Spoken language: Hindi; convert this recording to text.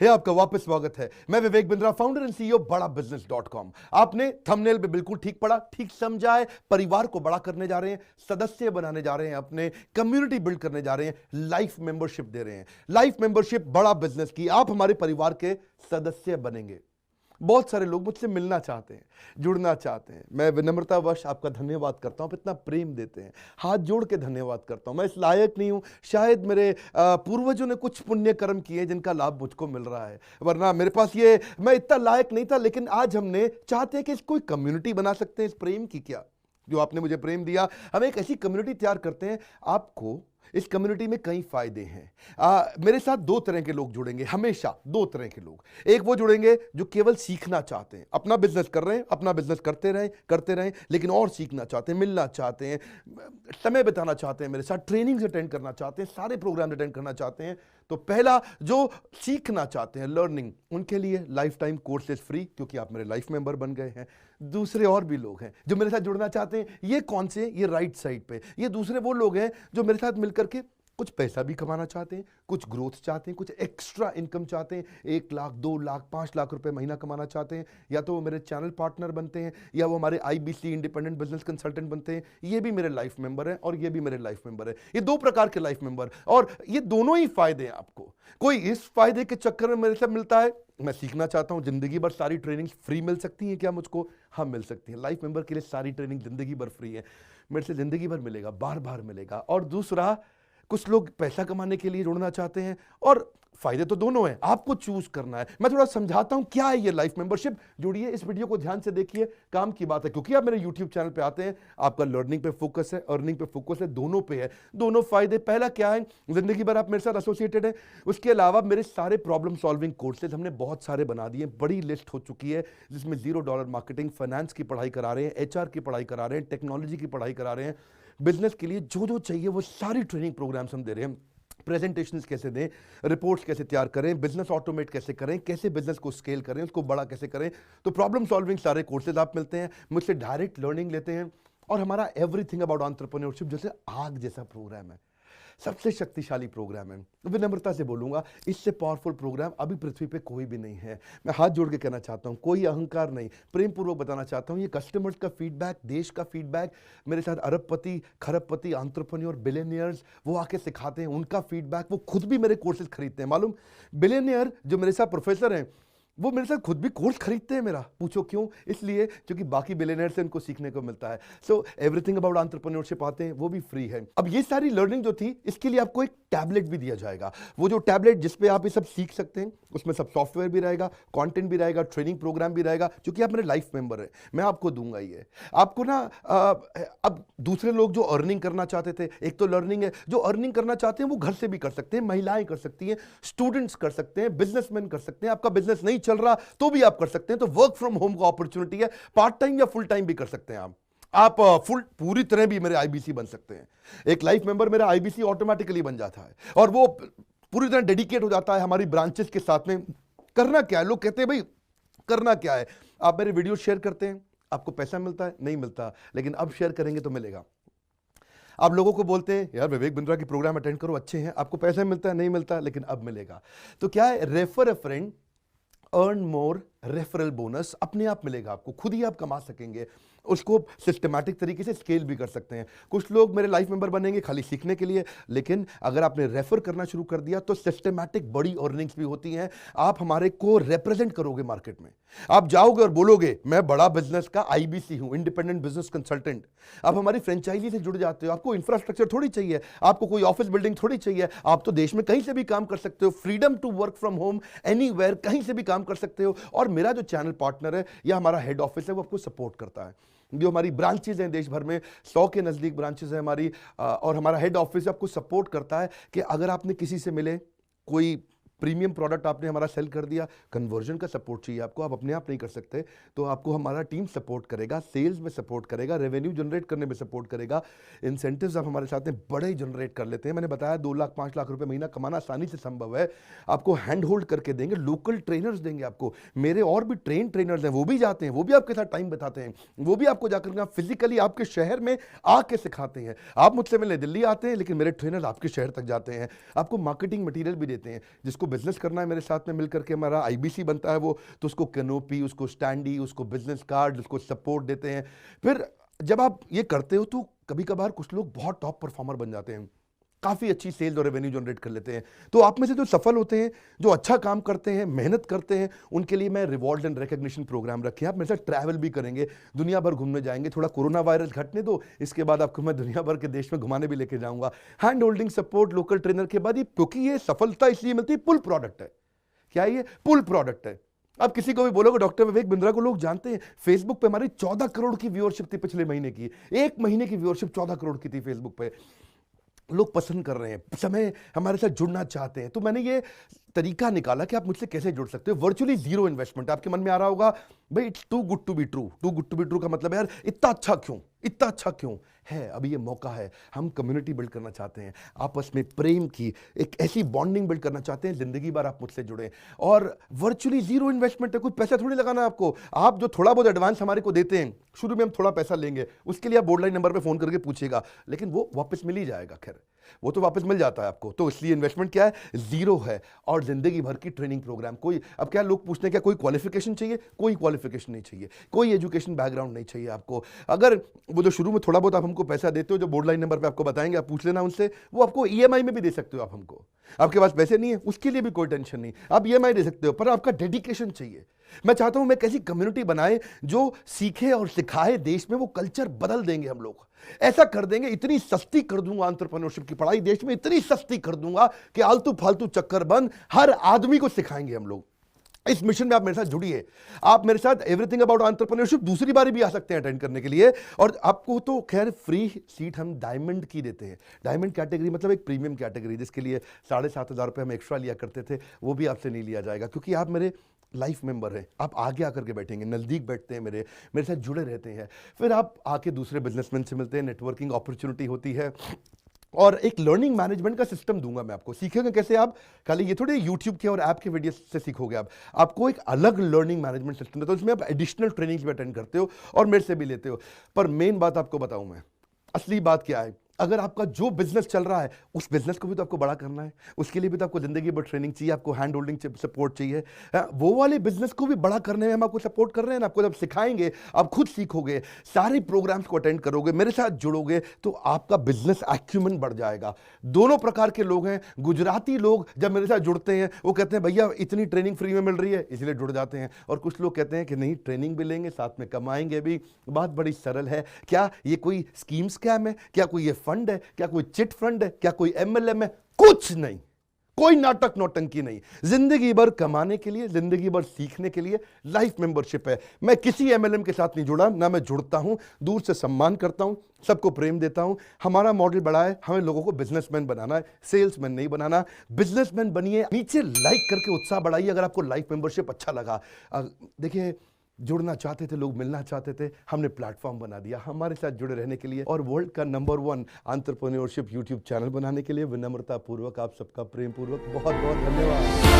है आपका वापस स्वागत है। मैं Vivek Bindra, founder and CEO बड़ा बिजनेस.com। आपने थंबनेल पे बिल्कुल ठीक पढ़ा, ठीक समझा है। परिवार को बड़ा करने जा रहे हैं, सदस्य बनाने जा रहे हैं, अपने कम्युनिटी बिल्ड करने जा रहे हैं, लाइफ मेंबरशिप दे रहे हैं। लाइफ मेंबरशिप बड़ा बिजनेस की, आप हमारे परिवार के सदस्य बनेंगे। बहुत सारे लोग मुझसे मिलना चाहते हैं, जुड़ना चाहते हैं। मैं विनम्रतावश आपका धन्यवाद करता हूं, आप इतना प्रेम देते हैं, हाथ जोड़ के धन्यवाद करता हूं। मैं इस लायक नहीं हूं, शायद मेरे पूर्वजों ने कुछ पुण्य कर्म किए जिनका लाभ मुझको मिल रहा है, वरना मेरे पास ये मैं इतना लायक नहीं था। लेकिन आज हमने चाहते हैं कि कोई कम्युनिटी बना सकते हैं इस प्रेम की। क्या जो आपने मुझे प्रेम दिया, हम एक ऐसी कम्युनिटी तैयार करते हैं। आपको इस कम्युनिटी में कई फायदे हैं। मेरे साथ दो तरह के लोग जुड़ेंगे, हमेशा दो तरह के लोग। एक वो जुड़ेंगे जो केवल सीखना चाहते हैं, अपना बिजनेस कर रहे हैं, अपना बिजनेस करते रहें, लेकिन और सीखना चाहते हैं, मिलना चाहते हैं, समय बिताना चाहते हैं, मेरे साथ ट्रेनिंग्स अटेंड करना चाहते हैं, सारे प्रोग्राम अटेंड करना चाहते हैं। तो पहला, जो सीखना चाहते हैं, लर्निंग, उनके लिए लाइफ टाइम कोर्सेज फ्री, क्योंकि आप मेरे लाइफ मेंबर बन गए हैं। दूसरे और भी लोग हैं जो मेरे साथ जुड़ना चाहते हैं। ये कौन से? ये राइट साइड पे, ये दूसरे वो लोग हैं जो मेरे साथ मिलकर के कुछ पैसा भी कमाना चाहते हैं, कुछ ग्रोथ चाहते हैं, कुछ एक्स्ट्रा इनकम चाहते हैं। 1 लाख, 2 लाख, 5 लाख रुपए महीना कमाना चाहते हैं। या तो वो मेरे चैनल पार्टनर बनते हैं, या वो हमारे IBC इंडिपेंडेंट बिजनेस कंसल्टेंट बनते हैं। ये भी मेरे लाइफ मेंबर हैं और ये भी मेरे लाइफ मेंबर है। ये दो प्रकार के लाइफ मेंबर, और ये दोनों ही फायदे हैं आपको। कोई इस फायदे के चक्कर में मेरे से मिलता है, मैं सीखना चाहता हूं, जिंदगी भर सारी ट्रेनिंग फ्री मिल सकती है क्या मुझको? हाँ, मिल सकती है। लाइफ मेंबर के लिए सारी ट्रेनिंग जिंदगी भर फ्री है, मेरे से जिंदगी भर मिलेगा, बार बार मिलेगा। और दूसरा, कुछ लोग पैसा कमाने के लिए जुड़ना चाहते हैं, और फायदे तो दोनों हैं, आपको चूज करना है। मैं थोड़ा समझाता हूं क्या है ये लाइफ मेंबरशिप। जुड़िए, इस वीडियो को ध्यान से देखिए, काम की बात है। क्योंकि आप मेरे YouTube चैनल पे आते हैं, आपका लर्निंग पे फोकस है, अर्निंग पे फोकस है, दोनों पे है। दोनों फायदे, पहला क्या है, जिंदगी भर आप मेरे साथ एसोसिएटेड है। उसके अलावा मेरे सारे प्रॉब्लम सॉल्विंग कोर्सेज हमने बहुत सारे बना दिए, बड़ी लिस्ट हो चुकी है, जिसमें $0 मार्केटिंग, फाइनेंस की पढ़ाई करा रहे हैं, HR की पढ़ाई करा रहे हैं, टेक्नोलॉजी की पढ़ाई करा रहे हैं। बिजनेस के लिए जो जो चाहिए वो सारी ट्रेनिंग प्रोग्राम्स हम दे रहे हैं। प्रेजेंटेशंस कैसे दें, रिपोर्ट्स कैसे तैयार करें, बिजनेस ऑटोमेट कैसे करें, कैसे बिजनेस को स्केल करें, उसको बड़ा कैसे करें। तो प्रॉब्लम सॉल्विंग सारे कोर्सेज आप मिलते हैं, मुझसे डायरेक्ट लर्निंग लेते हैं। और हमारा एवरीथिंग अबाउट एंटरप्रेन्योरशिप जैसे आग जैसा प्रोग्राम है, सबसे शक्तिशाली प्रोग्राम है। विनम्रता से बोलूंगा, इससे पावरफुल प्रोग्राम अभी पृथ्वी पे कोई भी नहीं है। मैं हाथ जोड़ के कहना चाहता हूं, कोई अहंकार नहीं, प्रेम पूर्वक बताना चाहता हूं, ये कस्टमर्स का फीडबैक, देश का फीडबैक, मेरे साथ अरबपति, खरबपति, एंटरप्रेन्योर, बिलियनियर्स, वो आके सिखाते हैं, उनका फीडबैक, वो खुद भी मेरे कोर्सेज खरीदते हैं। मालूम, बिलियनियर जो मेरे साथ प्रोफेसर हैं, वो मेरे साथ खुद भी कोर्स खरीदते हैं मेरा। पूछो क्यों? इसलिए क्योंकि बाकी बिलियनियर से उनको सीखने को मिलता है। सो एवरीथिंग अबाउट एंटरप्रेन्योरशिप आते हैं, वो भी फ्री है। अब ये सारी लर्निंग जो थी, इसके लिए आपको एक टैबलेट भी दिया जाएगा। वो जो टैबलेट जिसपे आप ये सब सीख सकते हैं, उसमें सब सॉफ्टवेयर भी रहेगा, कंटेंट भी रहेगा, ट्रेनिंग प्रोग्राम भी रहेगा। क्योंकि आप मेरे लाइफ मेंबर है, मैं आपको दूंगा ये। आपको ना अब दूसरे लोग जो अर्निंग करना चाहते थे, एक तो लर्निंग है, जो अर्निंग करना चाहते हैं वो घर से भी कर सकते हैं, महिलाएं कर सकती हैं, स्टूडेंट्स कर सकते हैं, बिजनेसमैन कर सकते हैं। आपका बिजनेस नहीं चल रहा तो भी आप कर सकते हैं। तो वर्क फ्रॉम होम का अपॉर्चुनिटी है, पार्ट टाइम या फुल टाइम भी कर सकते हैं आप फुल पूरी तरह भी मेरे IBC बन सकते हैं। एक लाइफ मेंबर मेरा IBC ऑटोमेटिकली बन जाता है, और वो पूरी तरह डेडिकेट हो जाता है हमारी ब्रांचेस के साथ में। करना क्या है, लोग कहते हैं भाई करना क्या है, आप मेरे वीडियो शेयर करते हैं, आपको पैसा मिलता है? नहीं मिलता, लेकिन अब शेयर करेंगे तो मिलेगा। आप लोगों को बोलते हैं यार विवेक बिंद्रा की प्रोग्राम अटेंड करो, अच्छे हैं, आपको पैसा मिलता है? नहीं मिलता, लेकिन अब मिलेगा। तो क्या है, refer a friend, earn more, referral bonus अपने आप मिलेगा आपको, खुद ही आप कमा सकेंगे। उसको सिस्टमैटिक तरीके से स्केल भी कर सकते हैं। कुछ लोग मेरे लाइफ मेंबर बनेंगे खाली सीखने के लिए, लेकिन अगर आपने रेफर करना शुरू कर दिया तो सिस्टमैटिक बड़ी अर्निंग्स भी होती हैं। आप हमारे को रिप्रेजेंट करोगे मार्केट में, आप जाओगे और बोलोगे मैं बड़ा बिजनेस का IBC हूं, इंडिपेंडेंट बिजनेस कंसल्टेंट। आप हमारी फ्रेंचाइजी से जुड़ जाते हो, आपको इंफ्रास्ट्रक्चर थोड़ी चाहिए, आपको कोई ऑफिस बिल्डिंग थोड़ी चाहिए, आप तो देश में कहीं से भी काम कर सकते हो, freedom to work from home, anywhere, कहीं से भी काम कर सकते हो। और मेरा जो चैनल पार्टनर है या हमारा हेड ऑफिस है, वो आपको सपोर्ट करता है। जो हमारी ब्रांचेज हैं देश भर में, 100 के नजदीक ब्रांचेज हैं हमारी, और हमारा हेड ऑफिस आपको सपोर्ट करता है कि अगर आपने किसी से मिले, कोई प्रीमियम प्रोडक्ट आपने हमारा सेल कर दिया, कन्वर्जन का सपोर्ट चाहिए आपको, आप अपने आप नहीं कर सकते, तो आपको हमारा टीम सपोर्ट करेगा, सेल्स में सपोर्ट करेगा, रेवेन्यू जनरेट करने में सपोर्ट करेगा, इंसेंटिव्स आप हमारे साथ में बड़े जनरेट कर लेते हैं। मैंने बताया 2 लाख 5 लाख रुपए महीना कमाना आसानी से संभव है। आपको हैंड होल्ड करके देंगे, लोकल ट्रेनर्स देंगे आपको, मेरे और भी ट्रेनर्स हैं, वो भी जाते हैं, वो भी आपके साथ टाइम बताते हैं, वो भी आपको जाकर फिजिकली आपके शहर में आके सिखाते हैं। आप मुझसे मिलने दिल्ली आते हैं, लेकिन मेरे ट्रेनर आपके शहर तक जाते हैं, आपको मार्केटिंग मटीरियल भी देते हैं, जिसको जिसको बिजनेस करना है मेरे साथ में मिलकर के हमारा आईबीसी बनता है वो, तो उसको कैनोपी, उसको स्टैंडी, उसको बिजनेस कार्ड, उसको सपोर्ट देते हैं। फिर जब आप ये करते हो तो कभी कभार कुछ लोग बहुत टॉप परफॉर्मर बन जाते हैं, काफ़ी अच्छी सेल्स और रेवेन्यू जनरेट कर लेते हैं। तो आप में से जो सफल होते हैं, जो अच्छा काम करते हैं, मेहनत करते हैं, उनके लिए मैं रिवॉर्ड एंड रिकग्निशन प्रोग्राम रखे हैं। आप मेरे साथ ट्रैवल भी करेंगे, दुनिया भर घूमने जाएंगे। थोड़ा कोरोना वायरस घटने दो, इसके बाद आपको मैं दुनिया भर के देश में घुमाने भी लेके जाऊंगा। Hand holding support, local trainer के बाद, ये क्योंकि ये सफलता इसलिए मिलती है, पुल प्रोडक्ट है। क्या ये पुल प्रोडक्ट है? अब किसी को भी बोलोगे डॉक्टर विवेक बिंद्रा को लोग जानते हैं, फेसबुक पे हमारी 14 करोड़ की व्यूअरशिप थी पिछले महीने की। एक महीने की व्यूअरशिप 14 करोड़ की थी फेसबुक पे। लोग पसंद कर रहे हैं, समय हमारे साथ जुड़ना चाहते हैं। तो मैंने ये तरीका निकाला कि आप मुझसे कैसे जुड़ सकते हो। Virtually zero investment. आपके मन में आ रहा होगा भाई it's too good to be true. Too good to be true का मतलब है यार इतना अच्छा क्यों, इतना अच्छा क्यों है? अभी ये मौका है, हम कम्युनिटी बिल्ड करना चाहते हैं, आपस में प्रेम की एक ऐसी बॉन्डिंग बिल्ड करना चाहते हैं, जिंदगी भर आप मुझसे जुड़े। और वर्चुअली जीरो इन्वेस्टमेंट है, कोई पैसा थोड़ी लगाना है आपको। आप जो थोड़ा बहुत एडवांस हमारे को देते हैं, शुरू में हम थोड़ा पैसा लेंगे, उसके लिए आप बोर्ड लाइन नंबर पे फोन करके पूछिएगा, लेकिन वो वापस मिल ही जाएगा। खैर वो तो वापस मिल जाता है आपको। तो इसलिए इन्वेस्टमेंट क्या है? जीरो है। और जिंदगी भर की ट्रेनिंग प्रोग्राम। कोई अब क्या लोग पूछते हैं क्या कोई क्वालिफिकेशन चाहिए? कोई क्वालिफिकेशन नहीं चाहिए, कोई एजुकेशन बैकग्राउंड नहीं चाहिए आपको। अगर वो जो शुरू में थोड़ा बहुत आप हमको पैसा देते हो, जो बोर्ड लाइन नंबर पे आपको बताएंगे, आप पूछ लेना उनसे, वो आपको ईएमआई में भी दे सकते हो आप हमको। आपके पास पैसे नहीं है उसके लिए भी कोई टेंशन नहीं, आप ईएमआई दे सकते हो, पर आपका डेडिकेशन चाहिए। मैं चाहता हूं मैं कैसी कम्युनिटी बनाए जो सीखे और सिखाए, देश में वो कल्चर बदल देंगे हम लोग। ऐसा कर देंगे, इतनी सस्ती कर दूंगा एंटरप्रेन्योरशिप की पढ़ाई देश में, इतनी सस्ती कर दूंगा कि आलतू फालतू चक्कर बंद, हर आदमी को सिखाएंगे हम लोग। इस मिशन में आप मेरे साथ जुड़िए। आप मेरे साथ एवरीथिंग अबाउट एंटरप्रेन्योरशिप दूसरी बारी भी आ सकते हैं अटेंड करने के लिए। और आपको तो खैर फ्री सीट हम डायमंड की देते हैं। डायमंड कैटेगरी मतलब एक प्रीमियम कैटेगरी, जिसके लिए 7,500 रुपये हम एक्स्ट्रा लिया करते थे, वो भी आपसे नहीं लिया जाएगा, क्योंकि आप मेरे लाइफ मेंबर हैं। आप आगे आकर के बैठेंगे, नज़दीक बैठते हैं, मेरे साथ जुड़े रहते हैं। फिर आप आके दूसरे बिजनेसमैन से मिलते हैं, नेटवर्किंग अपॉर्चुनिटी होती है। और एक लर्निंग मैनेजमेंट का सिस्टम दूंगा मैं आपको। सीखेंगे कैसे? आप खाली ये थोड़े यूट्यूब के और ऐप के वीडियो से सीखोगे, आपको एक अलग लर्निंग मैनेजमेंट सिस्टम है। तो इसमें आप एडिशनल ट्रेनिंग्स भी अटेंड करते हो और मेरे से भी लेते हो। पर मेन बात आपको बताऊं मैं, असली बात क्या है, अगर आपका जो बिजनेस चल रहा है उस बिजनेस को भी तो आपको बड़ा करना है, उसके लिए भी तो आपको जिंदगी भर ट्रेनिंग चाहिए, आपको हैंड होल्डिंग सपोर्ट चाहिए। वो वाले बिजनेस को भी बड़ा करने में हम आपको सपोर्ट कर रहे हैं ना। आपको जब सिखाएंगे, आप खुद सीखोगे, सारे प्रोग्राम्स को अटेंड करोगे, मेरे साथ जुड़ोगे, तो आपका बिजनेस एक्यूमेंट बढ़ जाएगा। दोनों प्रकार के लोग हैं। गुजराती लोग जब मेरे साथ जुड़ते हैं वो कहते हैं भैया इतनी ट्रेनिंग फ्री में मिल रही है, इसलिए जुड़ जाते हैं। और कुछ लोग कहते हैं कि नहीं, ट्रेनिंग भी लेंगे, साथ में कमाएंगे भी। बात बड़ी सरल है। क्या ये कोई स्कीम स्कैम है? क्या कोई ये फंड है? क्या कोई चिट फंड है? क्या कोई एमएलएम है? कुछ नहीं, कोई नाटक नौटंकी नहीं। जिंदगी भर कमाने के लिए, जिंदगी भर सीखने के लिए लाइफ मेंबरशिप है। मैं किसी एमएलएम के साथ नहीं जुड़ा, ना मैं जुड़ता हूं। दूर से सम्मान करता हूं, सबको प्रेम देता हूं। हमारा मॉडल बड़ा है, हमें लोगों को बिजनेसमैन बनाना है, सेल्समैन नहीं बनाना। बिजनेसमैन बनिए। नीचे लाइक करके उत्साह बढ़ाइए अगर आपको लाइफ मेंबरशिप अच्छा लगा। देखिए, जुड़ना चाहते थे लोग, मिलना चाहते थे, हमने प्लेटफॉर्म बना दिया हमारे साथ जुड़े रहने के लिए। और वर्ल्ड का नंबर 1 एंटरप्रेन्योरशिप यूट्यूब चैनल बनाने के लिए विनम्रता पूर्वक आप सबका प्रेम पूर्वक बहुत बहुत धन्यवाद।